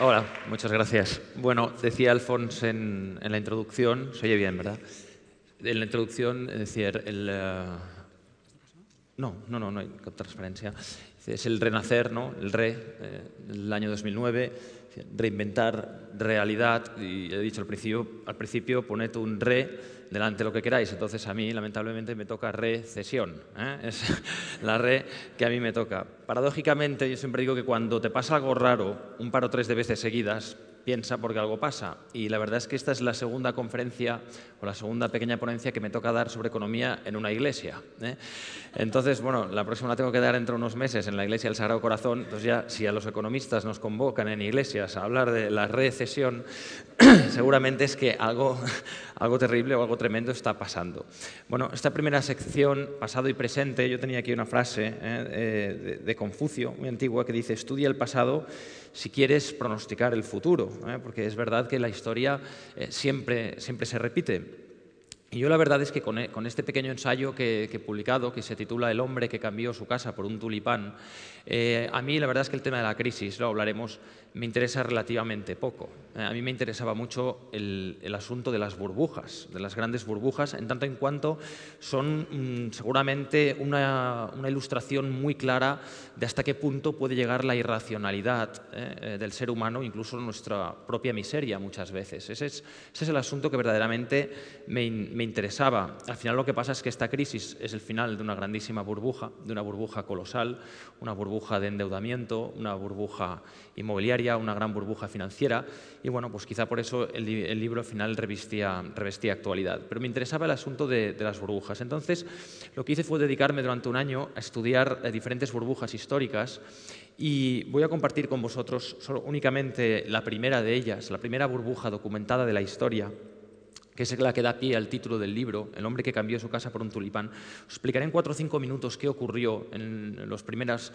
Hola, muchas gracias. Bueno, decía Alfons en la introducción, se oye bien, ¿verdad? En la introducción, es decir, no hay transparencia. Es el renacer, ¿no? El año 2009, reinventar realidad. Y he dicho al principio poned un delante de lo que queráis. Entonces a mí, lamentablemente, me toca recesión. Es la que a mí me toca. Paradójicamente, yo siempre digo que cuando te pasa algo raro, un par o tres de veces seguidas, piensa porque algo pasa. Y la verdad es que esta es la segunda conferencia o la segunda pequeña ponencia que me toca dar sobre economía en una iglesia. Entonces, bueno, la próxima la tengo que dar dentro de unos meses en la Iglesia del Sagrado Corazón. Entonces ya, si a los economistas nos convocan en iglesias a hablar de la recesión, seguramente es que algo terrible o algo tremendo está pasando. Bueno, esta primera sección, pasado y presente, yo tenía aquí una frase de Confucio, muy antigua, que dice: estudia el pasado si quieres pronosticar el futuro, porque es verdad que la historia siempre se repite. Y yo la verdad es que con este pequeño ensayo que he publicado, que se titula El hombre que cambió su casa por un tulipán, a mí la verdad es que el tema de la crisis, lo hablaremos, me interesa relativamente poco. A mí me interesaba mucho el asunto de las burbujas, de las grandes burbujas, en tanto en cuanto son seguramente una ilustración muy clara de hasta qué punto puede llegar la irracionalidad del ser humano, incluso nuestra propia miseria muchas veces. Ese es el asunto que verdaderamente me interesaba. Al final lo que pasa es que esta crisis es el final de una grandísima burbuja, de una burbuja colosal, una burbuja de endeudamiento, una burbuja inmobiliaria, una gran burbuja financiera, y bueno, pues quizá por eso el libro al final revestía actualidad. Pero me interesaba el asunto de las burbujas. Entonces, lo que hice fue dedicarme durante un año a estudiar diferentes burbujas históricas, y voy a compartir con vosotros únicamente la primera de ellas, la primera burbuja documentada de la historia, que es la que da pie al título del libro, El hombre que cambió su casa por un tulipán. Os explicaré en 4 o 5 minutos qué ocurrió en los primeros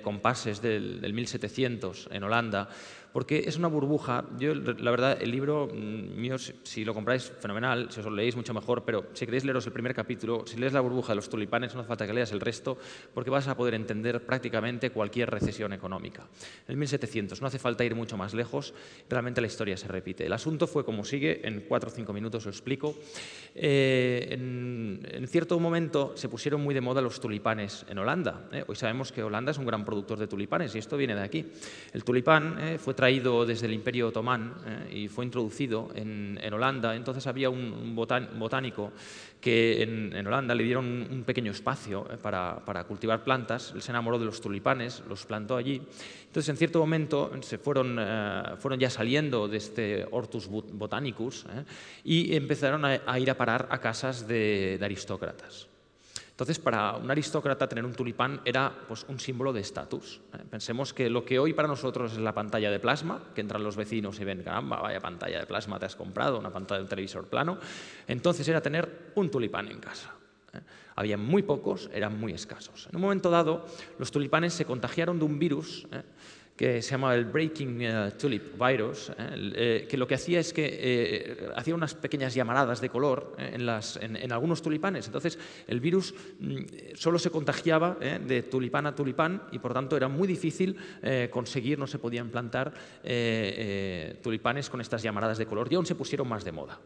compases del 1700 en Holanda, porque es una burbuja. Yo, la verdad, el libro mío, si lo compráis, fenomenal, si os lo leéis, mucho mejor, pero si queréis leeros el primer capítulo, si lees La burbuja de los tulipanes, no hace falta que leas el resto, porque vas a poder entender prácticamente cualquier recesión económica. En el 1700, no hace falta ir mucho más lejos, realmente la historia se repite. El asunto fue como sigue, en 4 o 5 minutos os explico. En cierto momento se pusieron muy de moda los tulipanes en Holanda. Hoy sabemos que Holanda es un gran productor de tulipanes y esto viene de aquí. El tulipán fue traído desde el Imperio Otomán y fue introducido en Holanda. Entonces había un botánico que en Holanda le dieron un pequeño espacio para cultivar plantas. Él se enamoró de los tulipanes, los plantó allí. Entonces, en cierto momento, fueron ya saliendo de este Hortus Botanicus y empezaron a ir a parar a casas de aristócratas. Entonces, para un aristócrata tener un tulipán era pues, un símbolo de estatus. Pensemos que lo que hoy para nosotros es la pantalla de plasma, que entran los vecinos y ven, caramba, vaya pantalla de plasma te has comprado, una pantalla de un televisor plano. Entonces era tener un tulipán en casa. Había muy pocos, eran muy escasos. En un momento dado, los tulipanes se contagiaron de un virus que se llama el Breaking Tulip Virus, que lo que hacía es que hacía unas pequeñas llamaradas de color en algunos tulipanes. Entonces, el virus solo se contagiaba de tulipán a tulipán y, por tanto, era muy difícil conseguir, no se podían plantar tulipanes con estas llamaradas de color. Y aún se pusieron más de moda.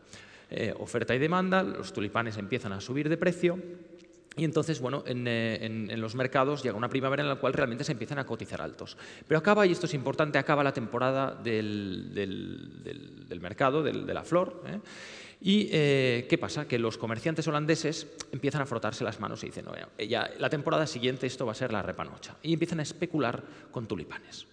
Oferta y demanda, los tulipanes empiezan a subir de precio. Y entonces, bueno, en los mercados llega una primavera en la cual realmente se empiezan a cotizar altos. Pero acaba, y esto es importante, acaba la temporada del mercado, de la flor. ¿Y qué pasa? Que los comerciantes holandeses empiezan a frotarse las manos y dicen, no, ya, la temporada siguiente esto va a ser la repanocha. Y empiezan a especular con tulipanes.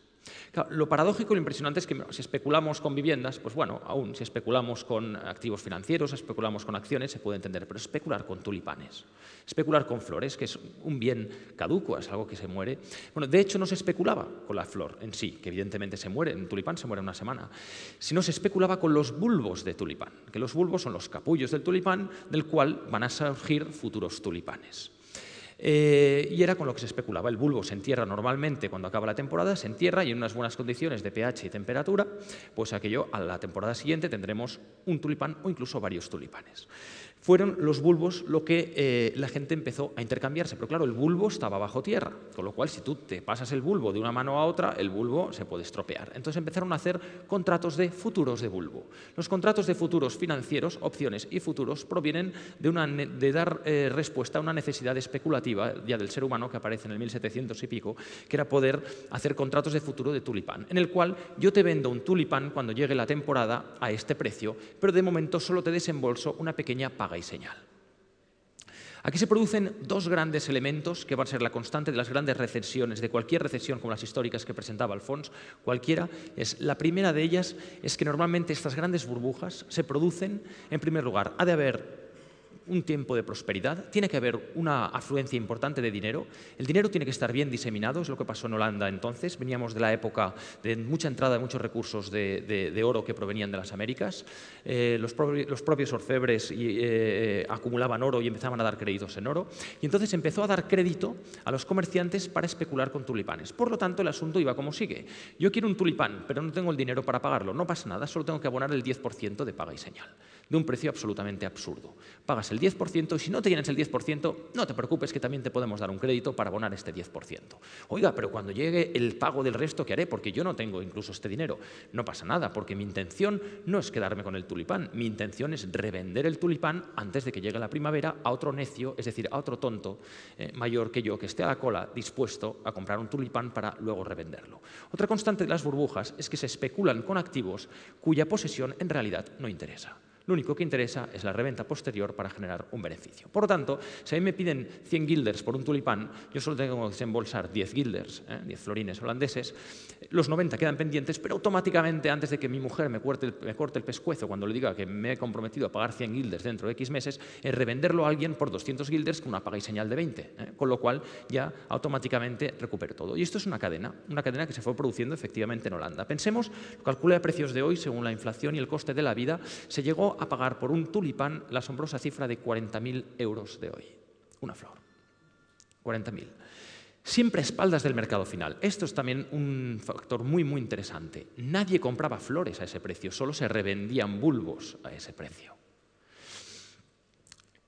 Claro, lo paradójico y lo impresionante es que si especulamos con viviendas, pues bueno, aún si especulamos con activos financieros, especulamos con acciones, se puede entender, pero especular con tulipanes, especular con flores, que es un bien caduco, es algo que se muere. Bueno, de hecho no se especulaba con la flor en sí, que evidentemente se muere, un tulipán se muere en una semana, sino se especulaba con los bulbos de tulipán, que los bulbos son los capullos del tulipán, del cual van a surgir futuros tulipanes. Y era con lo que se especulaba. El bulbo se entierra normalmente cuando acaba la temporada, se entierra y en unas buenas condiciones de pH y temperatura, pues aquello a la temporada siguiente tendremos un tulipán o incluso varios tulipanes. fueron los bulbos lo que la gente empezó a intercambiarse. Pero claro, el bulbo estaba bajo tierra, con lo cual si tú te pasas el bulbo de una mano a otra, el bulbo se puede estropear. Entonces empezaron a hacer contratos de futuros de bulbo. Los contratos de futuros financieros, opciones y futuros, provienen de dar respuesta a una necesidad especulativa ya del ser humano que aparece en el 1700 y pico, que era poder hacer contratos de futuro de tulipán, en el cual yo te vendo un tulipán cuando llegue la temporada a este precio, pero de momento solo te desembolso una pequeña paga y señal. Aquí se producen dos grandes elementos que van a ser la constante de las grandes recesiones, de cualquier recesión como las históricas que presentaba Alfons, cualquiera. La primera de ellas es que normalmente estas grandes burbujas se producen, en primer lugar, ha de haber un tiempo de prosperidad, tiene que haber una afluencia importante de dinero, el dinero tiene que estar bien diseminado, es lo que pasó en Holanda entonces, veníamos de la época de mucha entrada de muchos recursos de oro que provenían de las Américas, los propios orfebres acumulaban oro y empezaban a dar créditos en oro, y entonces empezó a dar crédito a los comerciantes para especular con tulipanes. Por lo tanto, el asunto iba como sigue: yo quiero un tulipán, pero no tengo el dinero para pagarlo, no pasa nada, solo tengo que abonar el 10% de paga y señal, de un precio absolutamente absurdo. Pagas el 10% y si no te tienes el 10%, no te preocupes que también te podemos dar un crédito para abonar este 10%. Oiga, pero cuando llegue el pago del resto, ¿qué haré? Porque yo no tengo incluso este dinero. No pasa nada, porque mi intención no es quedarme con el tulipán, mi intención es revender el tulipán antes de que llegue la primavera a otro necio, es decir, a otro tonto mayor que yo, que esté a la cola dispuesto a comprar un tulipán para luego revenderlo. Otra constante de las burbujas es que se especulan con activos cuya posesión en realidad no interesa. Lo único que interesa es la reventa posterior para generar un beneficio. Por lo tanto, si a mí me piden 100 guilders por un tulipán, yo solo tengo que desembolsar 10 guilders, 10 florines holandeses, los 90 quedan pendientes, pero automáticamente antes de que mi mujer me corte el pescuezo cuando le diga que me he comprometido a pagar 100 guilders dentro de X meses, es revenderlo a alguien por 200 guilders con una paga y señal de 20, con lo cual ya automáticamente recupero todo. Y esto es una cadena que se fue produciendo efectivamente en Holanda. Pensemos, lo calculé a precios de hoy, según la inflación y el coste de la vida, se llegó a pagar por un tulipán la asombrosa cifra de 40.000 euros de hoy. Una flor. 40.000. Siempre a espaldas del mercado final. Esto es también un factor muy, muy interesante. Nadie compraba flores a ese precio, solo se revendían bulbos a ese precio.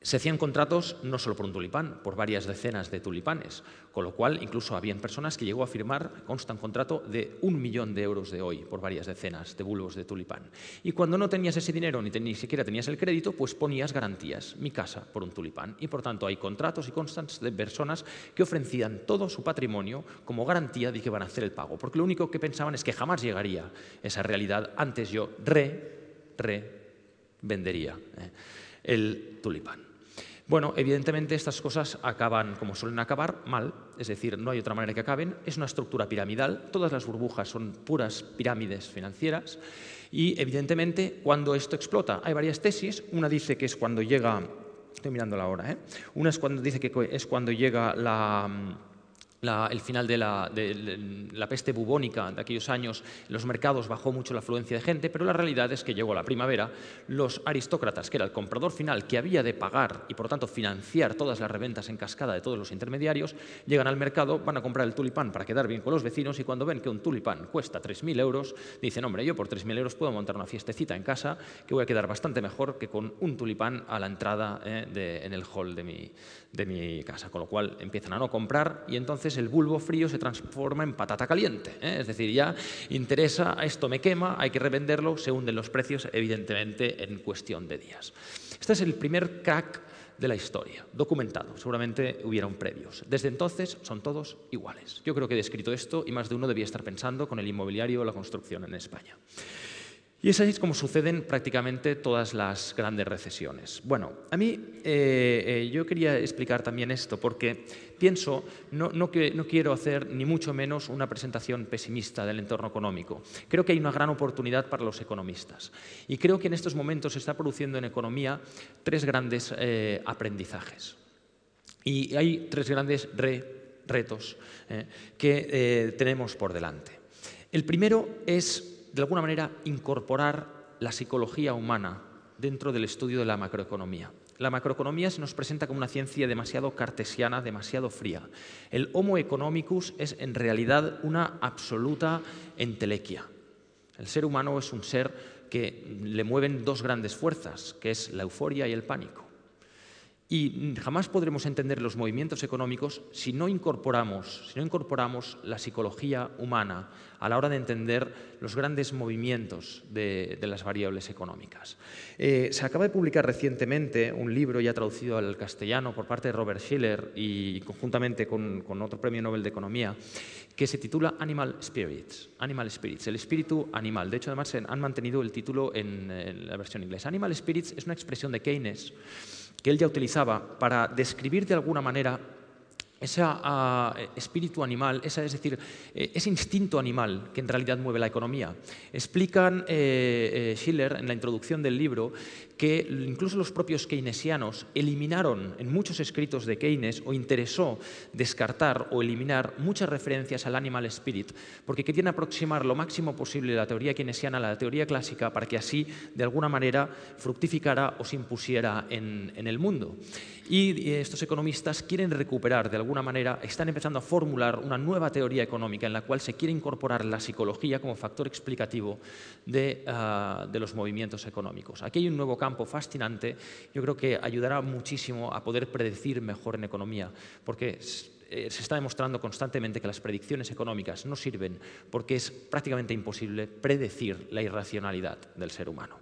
Se hacían contratos no solo por un tulipán, por varias decenas de tulipanes, con lo cual incluso habían personas que llegó a firmar, consta un contrato de 1 millón de euros de hoy por varias decenas de bulbos de tulipán. Y cuando no tenías ese dinero ni siquiera tenías el crédito, pues ponías garantías, mi casa por un tulipán. Y por tanto hay contratos y constantes de personas que ofrecían todo su patrimonio como garantía de que van a hacer el pago, porque lo único que pensaban es que jamás llegaría esa realidad, antes yo vendería el tulipán. Bueno, evidentemente estas cosas acaban como suelen acabar, mal, es decir, no hay otra manera que acaben, es una estructura piramidal, todas las burbujas son puras pirámides financieras y evidentemente cuando esto explota hay varias tesis, una dice que es cuando llega, estoy mirándola ahora, una es cuando dice que es cuando llega el final de la peste bubónica de aquellos años, en los mercados bajó mucho la afluencia de gente, pero la realidad es que llegó la primavera, los aristócratas, que era el comprador final que había de pagar y por lo tanto financiar todas las reventas en cascada de todos los intermediarios, llegan al mercado, van a comprar el tulipán para quedar bien con los vecinos y cuando ven que un tulipán cuesta 3.000 euros, dicen, hombre, yo por 3.000 euros puedo montar una fiestecita en casa que voy a quedar bastante mejor que con un tulipán a la entrada en el hall de mi casa, con lo cual empiezan a no comprar y entonces el bulbo frío se transforma en patata caliente, es decir, ya interesa, esto me quema, hay que revenderlo, se hunden los precios evidentemente en cuestión de días. Este es el primer crack de la historia, documentado, seguramente hubieron previos. Desde entonces son todos iguales. Yo creo que he descrito esto y más de uno debía estar pensando con el inmobiliario o la construcción en España. Y es así como suceden prácticamente todas las grandes recesiones. Bueno, a mí yo quería explicar también esto porque pienso, no quiero hacer ni mucho menos una presentación pesimista del entorno económico. Creo que hay una gran oportunidad para los economistas y creo que en estos momentos se está produciendo en economía tres grandes aprendizajes. Y hay tres grandes retos que tenemos por delante. El primero es, de alguna manera, incorporar la psicología humana dentro del estudio de la macroeconomía. La macroeconomía se nos presenta como una ciencia demasiado cartesiana, demasiado fría. El Homo economicus es en realidad una absoluta entelequia. El ser humano es un ser que le mueven dos grandes fuerzas, que es la euforia y el pánico. Y jamás podremos entender los movimientos económicos si no incorporamos la psicología humana a la hora de entender los grandes movimientos de las variables económicas. Se acaba de publicar recientemente un libro ya traducido al castellano por parte de Robert Shiller y conjuntamente con otro premio Nobel de Economía, que se titula Animal Spirits, el espíritu animal. De hecho, además, han mantenido el título en la versión inglesa. Animal Spirits es una expresión de Keynes que él ya utilizaba para describir de alguna manera ese espíritu animal, es decir, ese instinto animal que en realidad mueve la economía. Explican Shiller en la introducción del libro que incluso los propios keynesianos eliminaron en muchos escritos de Keynes o interesó descartar o eliminar muchas referencias al animal spirit porque querían aproximar lo máximo posible la teoría keynesiana a la teoría clásica para que así de alguna manera fructificara o se impusiera en el mundo. Y estos economistas quieren recuperar de alguna manera, están empezando a formular una nueva teoría económica en la cual se quiere incorporar la psicología como factor explicativo de los movimientos económicos. Aquí hay un nuevo campo fascinante, yo creo que ayudará muchísimo a poder predecir mejor en economía, porque se está demostrando constantemente que las predicciones económicas no sirven porque es prácticamente imposible predecir la irracionalidad del ser humano.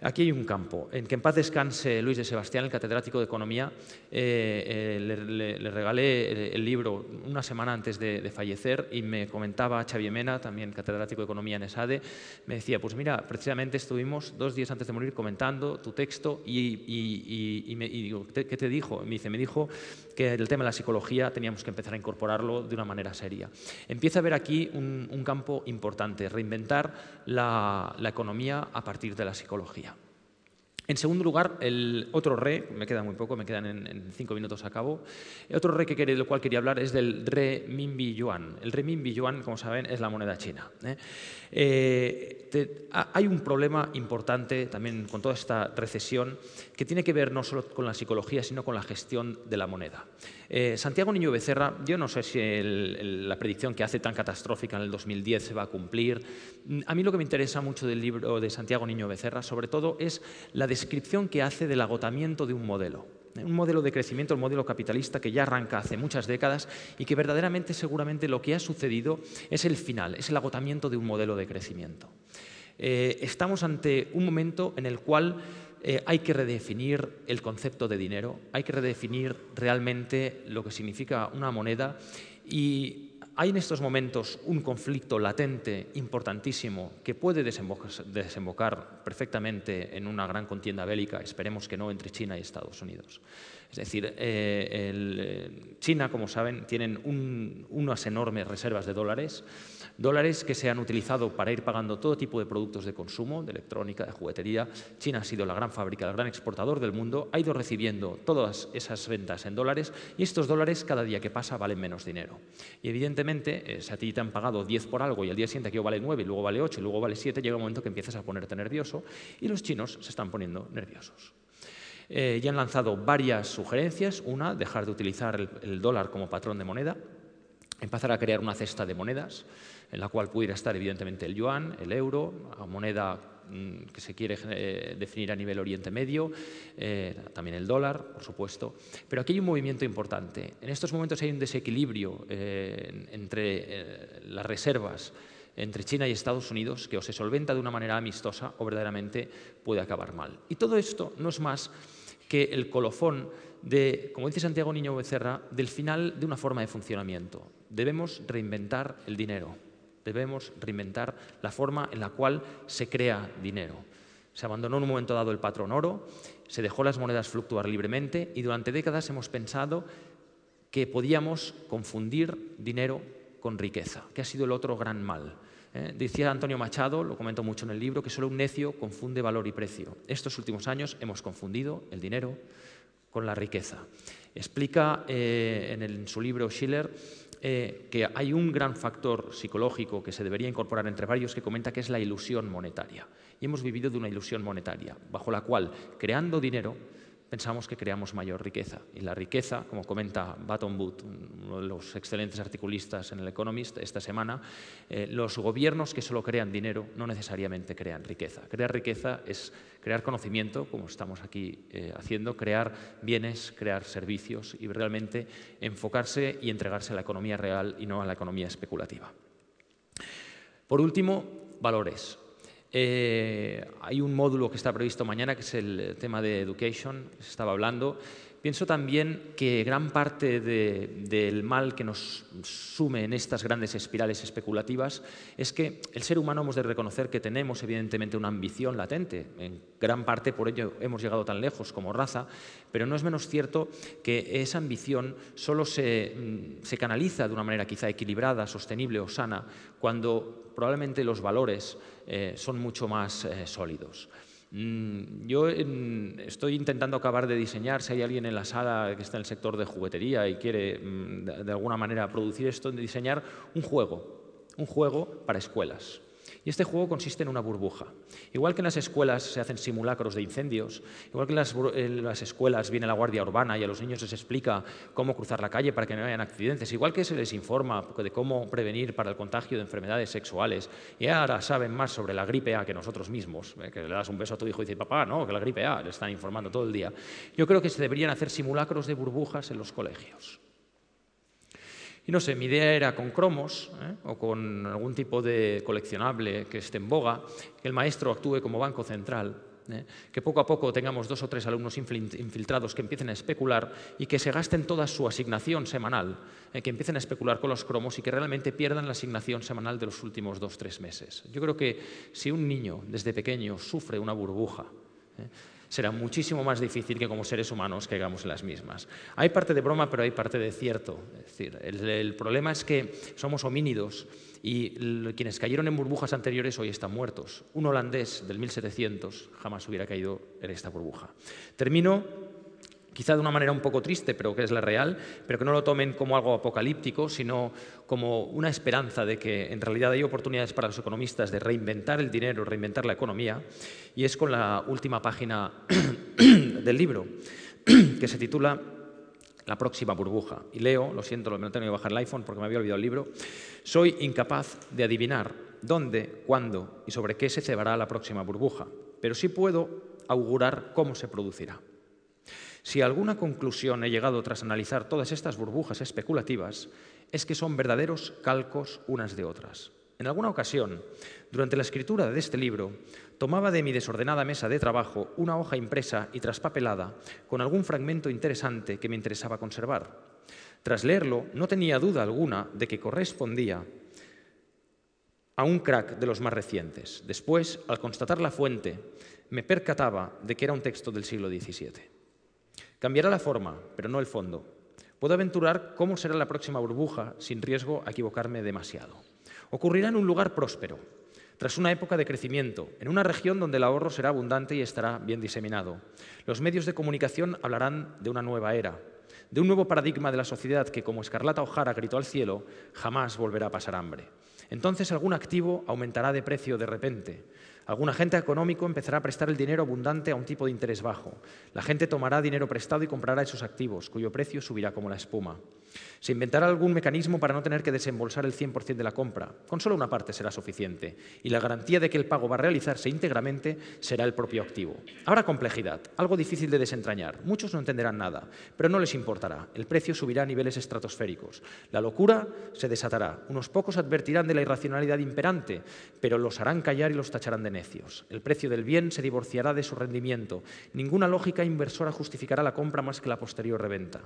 Aquí hay un campo. En que en paz descanse Luis de Sebastián, el catedrático de Economía, le regalé el libro una semana antes de fallecer y me comentaba Xavier Mena, también catedrático de Economía en ESADE, me decía, pues mira, precisamente estuvimos 2 días antes de morir comentando tu texto y digo, ¿qué te dijo? Me dijo que el tema de la psicología teníamos que empezar a incorporarlo de una manera seria. Empieza a haber aquí un campo importante, reinventar la economía a partir de la psicología. En segundo lugar, el otro re, me queda muy poco, me quedan en 5 minutos a cabo. El otro re del cual quería hablar es del renminbi yuan. El renminbi yuan, como saben, es la moneda china. Hay un problema importante también con toda esta recesión que tiene que ver no solo con la psicología, sino con la gestión de la moneda. Santiago Niño Becerra, yo no sé si la predicción que hace tan catastrófica en el 2010 se va a cumplir. A mí lo que me interesa mucho del libro de Santiago Niño Becerra, sobre todo, es la descripción que hace del agotamiento de un modelo de crecimiento, el modelo capitalista que ya arranca hace muchas décadas y que verdaderamente seguramente lo que ha sucedido es el final, es el agotamiento de un modelo de crecimiento. Estamos ante un momento en el cual hay que redefinir el concepto de dinero, hay que redefinir realmente lo que significa una moneda y hay en estos momentos un conflicto latente importantísimo que puede desembocar perfectamente en una gran contienda bélica, esperemos que no, entre China y Estados Unidos. Es decir, China, como saben, tienen unas enormes reservas de dólares que se han utilizado para ir pagando todo tipo de productos de consumo, de electrónica, de juguetería. China ha sido la gran fábrica, el gran exportador del mundo, ha ido recibiendo todas esas ventas en dólares y estos dólares cada día que pasa valen menos dinero. Y evidentemente, si a ti te han pagado 10 por algo y al día siguiente aquello vale 9 y luego vale 8 y luego vale 7, llega un momento que empiezas a ponerte nervioso y los chinos se están poniendo nerviosos. Ya han lanzado varias sugerencias. Una, dejar de utilizar el dólar como patrón de moneda, empezar a crear una cesta de monedas en la cual pudiera estar evidentemente el yuan, el euro, la moneda que se quiere definir a nivel Oriente Medio, también el dólar, por supuesto. Pero aquí hay un movimiento importante. En estos momentos hay un desequilibrio entre las reservas entre China y Estados Unidos que o se solventa de una manera amistosa o verdaderamente puede acabar mal. Y todo esto no es más que el colofón de, como dice Santiago Niño Becerra, del final de una forma de funcionamiento. Debemos reinventar el dinero, debemos reinventar la forma en la cual se crea dinero. Se abandonó en un momento dado el patrón oro, se dejó las monedas fluctuar libremente y durante décadas hemos pensado que podíamos confundir dinero con riqueza, que ha sido el otro gran mal. Decía Antonio Machado, lo comento mucho en el libro, que solo un necio confunde valor y precio. Estos últimos años hemos confundido el dinero con la riqueza. Explica en su libro Shiller que hay un gran factor psicológico que se debería incorporar entre varios que comenta que es la ilusión monetaria. Y hemos vivido de una ilusión monetaria, bajo la cual, creando dinero, pensamos que creamos mayor riqueza. Y la riqueza, como comenta Baton Wood, uno de los excelentes articulistas en El Economist esta semana, los gobiernos que solo crean dinero no necesariamente crean riqueza. Crear riqueza es crear conocimiento, como estamos aquí haciendo, crear bienes, crear servicios y realmente enfocarse y entregarse a la economía real y no a la economía especulativa. Por último, valores. Hay un módulo que está previsto mañana, que es el tema de education, que se estaba hablando. Pienso también que gran parte del mal que nos sume en estas grandes espirales especulativas es que el ser humano hemos de reconocer que tenemos evidentemente una ambición latente. En gran parte por ello hemos llegado tan lejos como raza, pero no es menos cierto que esa ambición solo se canaliza de una manera quizá equilibrada, sostenible o sana cuando probablemente los valores son mucho más sólidos. Yo estoy intentando acabar de diseñar, si hay alguien en la sala que está en el sector de juguetería y quiere de alguna manera producir esto, de diseñar un juego para escuelas. Y este juego consiste en una burbuja. Igual que en las escuelas se hacen simulacros de incendios, igual que en las escuelas viene la Guardia Urbana y a los niños les explica cómo cruzar la calle para que no hayan accidentes, igual que se les informa de cómo prevenir para el contagio de enfermedades sexuales, y ahora saben más sobre la gripe A que nosotros mismos, que le das un beso a tu hijo y dices, papá, no, que la gripe A, le están informando todo el día. Yo creo que se deberían hacer simulacros de burbujas en los colegios. Y no sé, mi idea era con cromos o con algún tipo de coleccionable que esté en boga, que el maestro actúe como banco central, que poco a poco tengamos 2 o 3 alumnos infiltrados que empiecen a especular y que se gasten toda su asignación semanal, que empiecen a especular con los cromos y que realmente pierdan la asignación semanal de los últimos 2 o 3 meses. Yo creo que si un niño desde pequeño sufre una burbuja, será muchísimo más difícil que como seres humanos caigamos en las mismas. Hay parte de broma, pero hay parte de cierto. Es decir, el problema es que somos homínidos y quienes cayeron en burbujas anteriores hoy están muertos. Un holandés del 1700 jamás hubiera caído en esta burbuja. Termino quizá de una manera un poco triste, pero que es la real, pero que no lo tomen como algo apocalíptico, sino como una esperanza de que en realidad hay oportunidades para los economistas de reinventar el dinero, reinventar la economía, y es con la última página del libro, que se titula La próxima burbuja. Y leo, lo siento, me lo tengo que bajar el iPhone porque me había olvidado el libro. Soy incapaz de adivinar dónde, cuándo y sobre qué se cebará la próxima burbuja, pero sí puedo augurar cómo se producirá. Si a alguna conclusión he llegado tras analizar todas estas burbujas especulativas, es que son verdaderos calcos unas de otras. En alguna ocasión, durante la escritura de este libro, tomaba de mi desordenada mesa de trabajo una hoja impresa y traspapelada con algún fragmento interesante que me interesaba conservar. Tras leerlo, no tenía duda alguna de que correspondía a un crack de los más recientes. Después, al constatar la fuente, me percataba de que era un texto del siglo XVII. Cambiará la forma, pero no el fondo. Puedo aventurar cómo será la próxima burbuja sin riesgo a equivocarme demasiado. Ocurrirá en un lugar próspero, tras una época de crecimiento, en una región donde el ahorro será abundante y estará bien diseminado. Los medios de comunicación hablarán de una nueva era, de un nuevo paradigma de la sociedad que, como Escarlata O'Hara gritó al cielo, jamás volverá a pasar hambre. Entonces algún activo aumentará de precio de repente. Algún agente económico empezará a prestar el dinero abundante a un tipo de interés bajo. La gente tomará dinero prestado y comprará esos activos, cuyo precio subirá como la espuma. Se inventará algún mecanismo para no tener que desembolsar el 100% de la compra. Con solo una parte será suficiente. Y la garantía de que el pago va a realizarse íntegramente será el propio activo. Habrá complejidad, algo difícil de desentrañar. Muchos no entenderán nada, pero no les importará. El precio subirá a niveles estratosféricos. La locura se desatará. Unos pocos advertirán de la irracionalidad imperante, pero los harán callar y los tacharán de necios. El precio del bien se divorciará de su rendimiento. Ninguna lógica inversora justificará la compra más que la posterior reventa.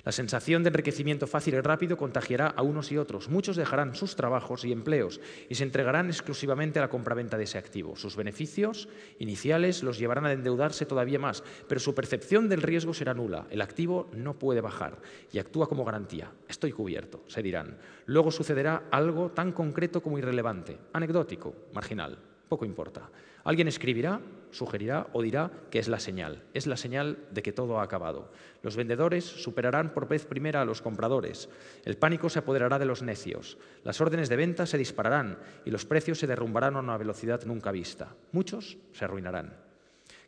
La sensación de enriquecimiento fácil y rápido contagiará a unos y otros. Muchos dejarán sus trabajos y empleos y se entregarán exclusivamente a la compraventa de ese activo. Sus beneficios iniciales los llevarán a endeudarse todavía más, pero su percepción del riesgo será nula. El activo no puede bajar y actúa como garantía. Estoy cubierto, se dirán. Luego sucederá algo tan concreto como irrelevante, anecdótico, marginal. Poco importa. Alguien escribirá, sugerirá o dirá que es la señal. Es la señal de que todo ha acabado. Los vendedores superarán por vez primera a los compradores. El pánico se apoderará de los necios. Las órdenes de venta se dispararán y los precios se derrumbarán a una velocidad nunca vista. Muchos se arruinarán.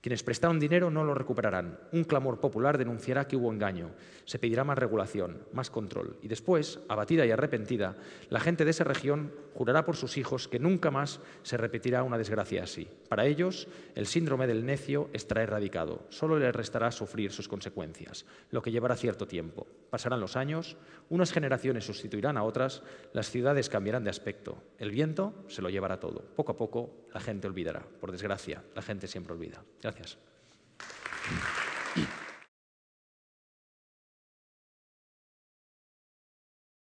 Quienes prestaron dinero no lo recuperarán. Un clamor popular denunciará que hubo engaño. Se pedirá más regulación, más control. Y después, abatida y arrepentida, la gente de esa región jurará por sus hijos que nunca más se repetirá una desgracia así. Para ellos, el síndrome del necio estará erradicado. Solo les restará sufrir sus consecuencias, lo que llevará cierto tiempo. Pasarán los años, unas generaciones sustituirán a otras, las ciudades cambiarán de aspecto. El viento se lo llevará todo. Poco a poco, la gente olvidará. Por desgracia, la gente siempre olvida. Gracias.